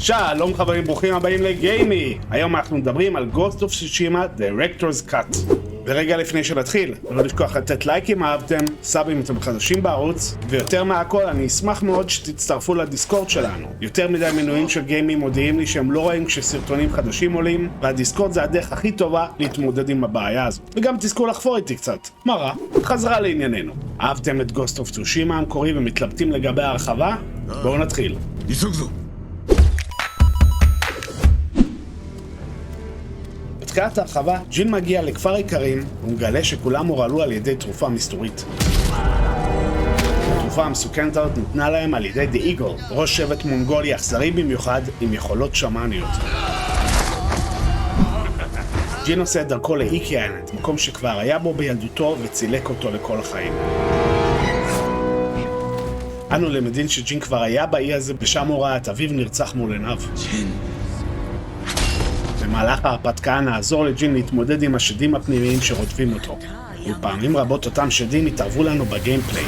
שלום חברים, ברוכים הבאים לגיימי. היום אנחנו מדברים על Ghost of Tsushima Director's Cut. ורגע לפני שנתחיל, לא לשכוח לתת לייק אם אהבתם, סאב אם אתם חדשים בערוץ, ויותר מהכל אני אשמח מאוד שתצטרפו לדיסקורד שלנו. יותר מדי מנויים של גיימי מודיעים לי שהם לא רואים כשסרטונים חדשים עולים, והדיסקורד זה הדרך הכי טובה להתמודד עם הבעיה הזו. וגם תזכו לחפור איתי קצת. מה רע? חזרה לענייננו. אהבתם את Ghost of Tsushima המקורי ומתלבטים לגבי ההרחבה? בואו נתחיל. בתחילת ההרחבה, ג'ין מגיע לכפר עיקרים ומגלה שכולם הורעלו על ידי תרופה מסתורית. התרופה המסוכנת הזאת ניתנה להם על ידי The Eagle, ראש שבט מונגולי אכזרי במיוחד עם יכולות שמאניות. ג'ין עושה את דרכו לאיקי איילנד, מקום שכבר היה בו בילדותו וצילק אותו לכל החיים. אנו למדים שג'ין כבר היה באי הזה ושם הוא ראה את אביו נרצח מול עיניו. במהלך ההרפתקה נעזור לג'ין להתמודד עם השדים הפנימיים שרודפים אותו. ופעמים רבות אותם שדים התערבו לנו בגיימפליי.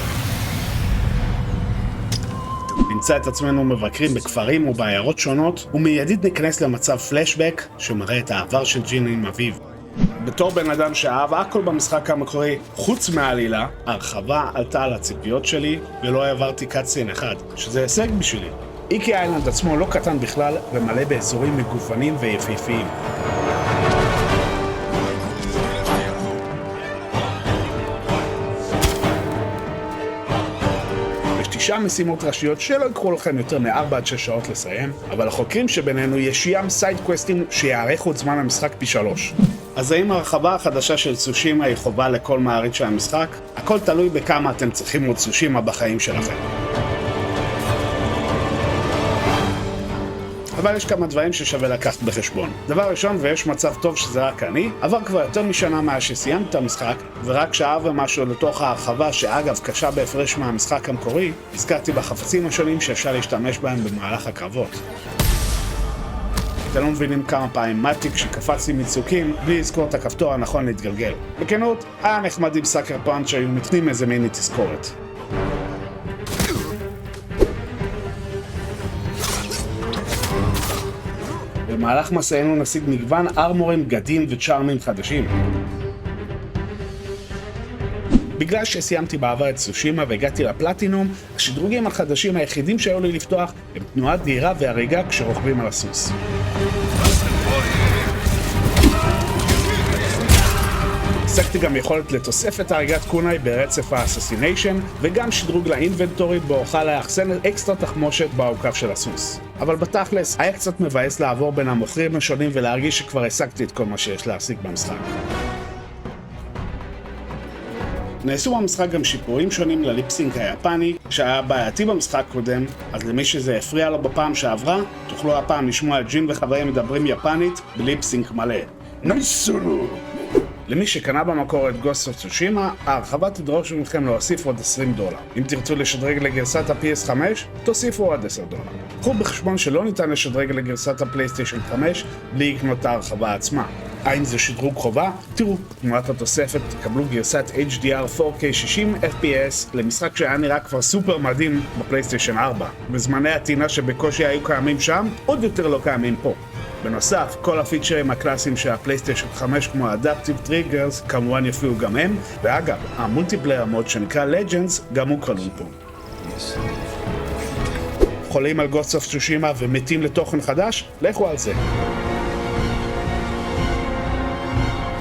נמצא את עצמנו מבקרים בכפרים ובעיירות שונות, ומיידית ניכנס למצב פלשבק שמראה את העבר של ג'ין עם אביו. בתור בן אדם שאהב הכל במשחק המקורי, חוץ מהעלילה, ההרחבה עלתה על הציפיות שלי ולא העברתי קאטסין אחד, שזה הישג בשבילי. איקי איילנד עצמו לא קטן בכלל ומלא באזורים מגוונים ויפיפיים. יש 9 משימות ראשיות שלא יקחו לכם יותר מ4 עד 6 שעות לסיים, אבל החוקרים שבינינו יש ים סייד קווסטים שיארכו את זמן המשחק פי 3. אז האם ההרחבה החדשה של צושימה היא חובה לכל מעריץ של המשחק? הכל תלוי בכמה אתם צריכים עוד צושימה בחיים שלכם. אבל יש כמה דברים ששווה לקחת בחשבון. דבר ראשון, ויש מצב טוב שזה רק אני, עבר כבר יותר משנה מאז שסיימת את המשחק, ורק שעה ומשהו לתוך ההרחבה, שאגב קשה בהפרש מהמשחק המקורי, הזכרתי בחפצים השונים שאפשר להשתמש בהם במהלך הקרבות. אתם לא מבינים כמה פעמים מתי כשקפצתי מצוקים בלי לזכור את הכפתור הנכון להתגלגל. בכנות, היה נחמד עם סאקר פאנץ' שהיו נותנים איזה מיני תזכורת. במהלך מסענו נשיג מגוון ארמורים, גדים וצ'ארמים חדשים. בגלל שסיימתי בעבר את צושימה והגעתי לפלטינום, השדרוגים החדשים היחידים שהיו לי לפתוח הם תנועת דהירה והריגה כשרוכבים על הסוס. השגתי גם יכולת לתוספת הריגת קונאי ברצף האססיניישן, וגם שדרוג לאינבנטורי בו אוכל לאחסן אקסטרה תחמושת בעוקף של הסוס. אבל בתכלס, היה קצת מבאס לעבור בין המוכרים השונים ולהרגיש שכבר השגתי את כל מה שיש להשיג במשחק. נעשו במשחק גם שיפורים שונים לליפסינק היפני, שהיה בעייתי במשחק קודם, אז למי שזה הפריע לו בפעם שעברה, תוכלו הפעם לשמוע את ג'ין וחברים מדברים יפנית בליפסינק מלא. נייסו! למי שקנה במקור את Ghost of Tsushima, ההרחבה תדרוש מכם להוסיף עוד $20. אם תרצו לשדרג לגרסת ה-PS5, תוסיפו עוד $10. קחו בחשבון שלא ניתן לשדרג לגרסת הפלייסטיישן 5 בלי לקנות את ההרחבה עצמה. האם זה שדרוג חובה? תראו, תמורת התוספת תקבלו גרסת HDR 4K 60 FPS למשחק שהיה נראה כבר סופר מדהים בפלייסטיישן 4. בזמני הטעינה שבקושי היו קיימים שם, עוד יותר לא קיימים פה. בנוסף, כל הפיצ'רים הקלאסיים של הפלייסטיישן 5 כמו Adaptive Triggers כמובן יופיעו גם הם, ואגב, המולטיפלייר מוד שנקרא Legends גם הוא כלול פה. חולים על Ghost of Tsushima ומתים לתוכן חדש? לכו על זה.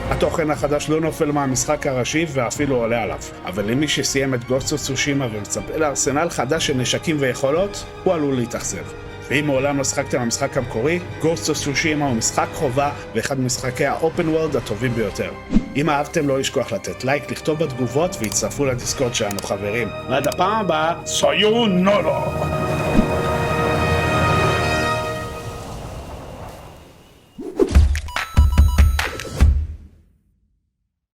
התוכן החדש לא נופל מהמשחק הראשי ואפילו עולה עליו, אבל למי שסיים את Ghost of Tsushima ומצפה לארסנל חדש של נשקים ויכולות, הוא עלול להתאכזב. ואם מעולם לא שחקתם במשחק המקורי, Ghost of Tsushima הוא משחק חובה ואחד ממשחקי ה-Open World הטובים ביותר. אם אהבתם לא לשכוח לתת לייק, לכתוב בתגובות והצטרפו לדיסקורד שלנו חברים. ועד הפעם הבאה, סיונרה!